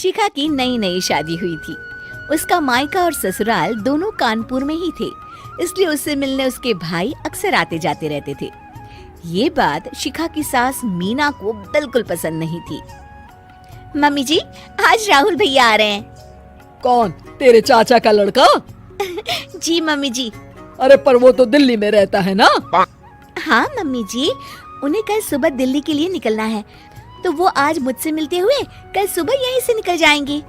शिखा की नई नई शादी हुई थी। उसका मायका और ससुराल दोनों कानपुर में ही थे, इसलिए उससे मिलने उसके भाई अक्सर आते जाते रहते थे। ये बात शिखा की सास मीना को बिल्कुल पसंद नहीं थी। मम्मी जी, आज राहुल भैया आ रहे हैं। कौन? तेरे चाचा का लड़का? जी मम्मी जी। अरे पर वो तो दिल्ली में रहता है ना? हाँ मम्मी जी, उन्हें कल सुबह दिल्ली के लिए निकलना है, तो वो आज मुझसे मिलते हुए कल सुबह यहीं से निकल जाएंगे।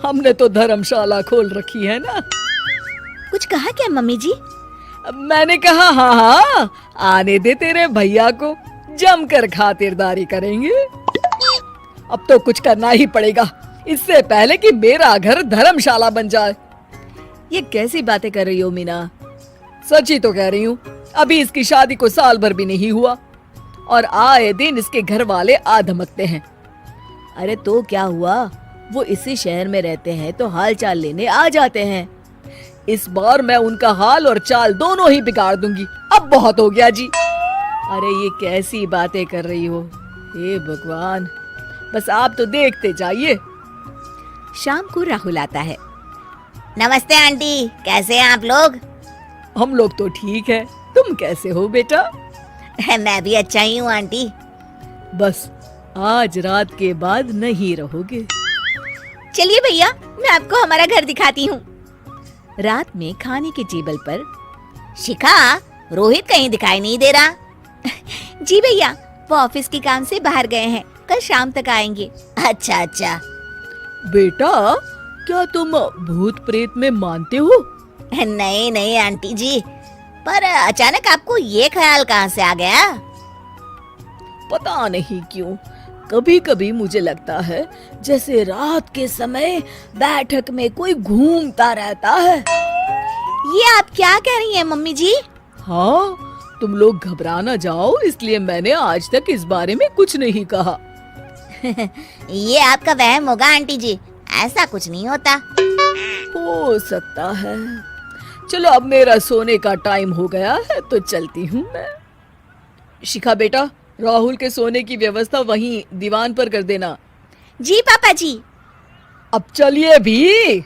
हमने तो धर्मशाला खोल रखी है ना। कुछ कहा क्या मम्मी जी? मैंने कहा हाँ, आने दे तेरे भैया को, जमकर खातिरदारी करेंगे। अब तो कुछ करना ही पड़ेगा, इससे पहले कि मेरा घर धर्मशाला बन जाए। ये कैसी बातें कर रही हो मीना? सच ही तो कह रही हूँ। अभी इसकी शादी को साल भर भी नहीं हुआ और आए दिन इसके घर वाले आ धमकते हैं। अरे तो क्या हुआ, वो इसी शहर में रहते हैं तो हाल चाल लेने आ जाते हैं। इस बार मैं उनका हाल और चाल दोनों ही बिगाड़ दूंगी। अब बहुत हो गया जी। अरे ये कैसी बातें कर रही हो? हे भगवान, बस आप तो देखते जाइए। शाम को राहुल आता है। नमस्ते आंटी, कैसे हैं आप लोग? हम लोग तो ठीक है, तुम कैसे हो बेटा? मैं भी अच्छा ही हूँ आंटी। बस आज रात के बाद नहीं रहोगे। चलिए भैया, मैं आपको हमारा घर दिखाती हूँ। रात में खाने के टेबल पर शिखा, रोहित कहीं दिखाई नहीं दे रहा। जी भैया, वो ऑफिस के काम से बाहर गए हैं, कल शाम तक आएंगे। अच्छा अच्छा। बेटा, क्या तुम भूत प्रेत में मानते हो? नहीं नहीं आंटी जी, पर अचानक आपको ये ख्याल कहाँ से आ गया? पता नहीं क्यों, कभी कभी मुझे लगता है जैसे रात के समय बैठक में कोई घूमता रहता है। ये आप क्या कह रही हैं मम्मी जी? हाँ, तुम लोग घबरा ना जाओ, इसलिए मैंने आज तक इस बारे में कुछ नहीं कहा। ये आपका वहम होगा आंटी जी, ऐसा कुछ नहीं होता। हो सकता है। चलो अब मेरा सोने का टाइम हो गया है तो चलती हूँ मैं। शिखा बेटा, राहुल के सोने की व्यवस्था वहीं दीवान पर कर देना। जी पापा जी। अब चलिए भी।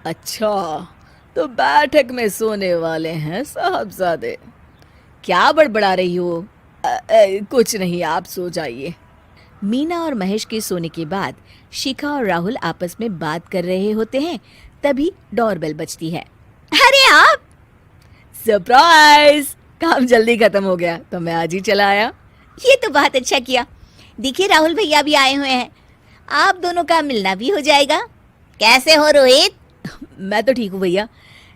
अच्छा, तो बैठक में सोने वाले हैं साहबजादे। क्या बड़बड़ा रही हो? कुछ नहीं, आप सो जाइए। मीना और महेश के सोने के बाद शिखा और राहुल आपस में बात कर रहे होते हैं, तभी डोरबेल बजती है। अरे आप! सरप्राइज! काम जल्दी खत्म हो गया तो मैं आज ही चला आया। ये तो बहुत अच्छा किया। देखिए राहुल भैया भी आए हुए हैं, आप दोनों का मिलना भी हो जाएगा। कैसे हो रोहित? मैं तो ठीक हूँ भैया।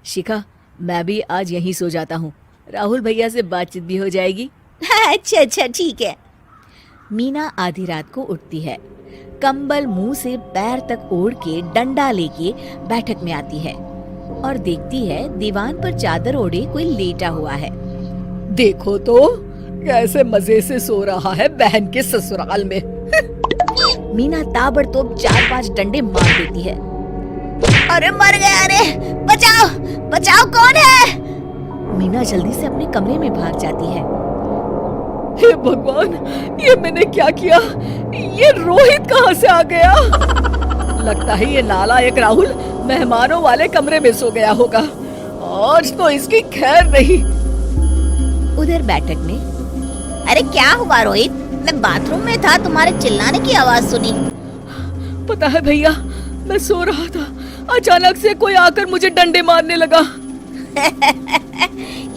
शिखा, मैं भी आज यहीं सो जाता हूँ, राहुल भैया से बातचीत भी हो जाएगी। अच्छा अच्छा, ठीक है। मीना आधी रात को उठती है, कंबल मुंह से पैर तक ओढ़ के डंडा लेके बैठक में आती है और देखती है दीवान पर चादर ओढ़े कोई लेटा हुआ है। देखो तो कैसे मजे से सो रहा है बहन के ससुराल में। मीना ताबड़तोड़ 4-5 डंडे मार देती है। अरे मर गया, अरे बचाओ बचाओ, कौन है? मीना जल्दी से अपने कमरे में भाग जाती है। हे भगवान, ये मैंने क्या किया? ये रोहित कहाँ से आ गया? लगता है ये नालायक राहुल मेहमानों वाले कमरे में सो गया होगा। आज तो इसकी खैर नहीं। उधर बैठक में, अरे क्या हुआ रोहित? मैं बाथरूम में था, तुम्हारे चिल्लाने की आवाज सुनी। पता है भैया, मैं सो रहा था, अचानक से कोई आकर मुझे डंडे मारने लगा।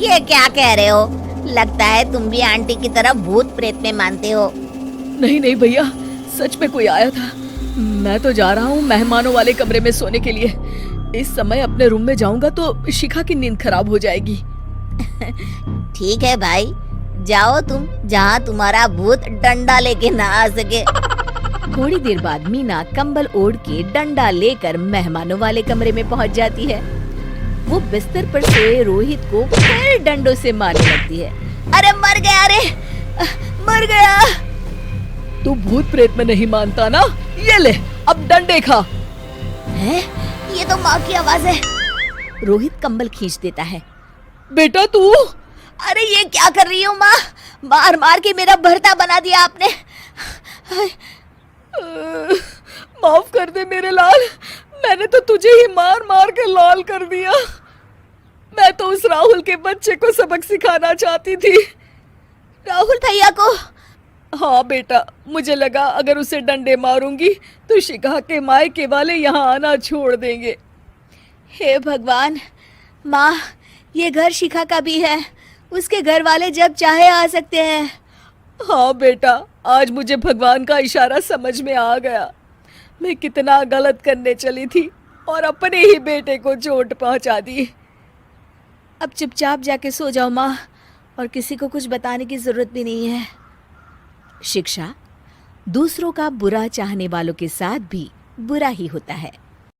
ये क्या कह रहे हो? लगता है तुम भी आंटी की तरह भूत प्रेत में मानते हो। नहीं नहीं भैया, सच में कोई आया था। मैं तो जा रहा हूँ मेहमानों वाले कमरे में सोने के लिए। इस समय अपने रूम में जाऊंगा तो शिखा की नींद खराब हो जाएगी। ठीक है भाई, जाओ तुम, जहाँ तुम्हारा भूत डंडा लेके ना आ सके। थोड़ी देर बाद मीना कंबल ओढ़ के डंडा लेकर मेहमानों वाले कमरे में पहुँच जाती है। वो बिस्तर पर सोए रोहित को फिर डंडों से मारने लगती है। अरे मर गया, अरे मर गया। तू भूत प्रेत में नहीं मानता ना? ये ले, अब डंडे खा। है? ये तो माँ की आवाज है। रोहित कंबल खींच देता है। बेटा तू! अरे ये क्या कर रही हो माँ? मार मार के मेरा भरता बना दिया आपने। माफ कर दे मेरे लाल, मैंने तो तुझे ही मार मार कर लाल कर दिया। मैं तो उस राहुल के बच्चे को सबक सिखाना चाहती थी। राहुल भैया को? हाँ बेटा, मुझे लगा अगर उसे डंडे मारूंगी तो शिखा के मायके वाले यहाँ आना छोड़ देंगे। हे भगवान, माँ, ये घर शिखा का भी है, उसके घर वाले जब चाहे आ सकते हैं। हाँ बेटा, आज मुझे भगवान का इशारा समझ में आ गया। मैं कितना गलत करने चली थी और अपने ही बेटे को चोट पहुंचा दी। अब चुपचाप जाके सो जाओ माँ, और किसी को कुछ बताने की जरूरत भी नहीं है। शिक्षा दूसरों का बुरा चाहने वालों के साथ भी बुरा ही होता है।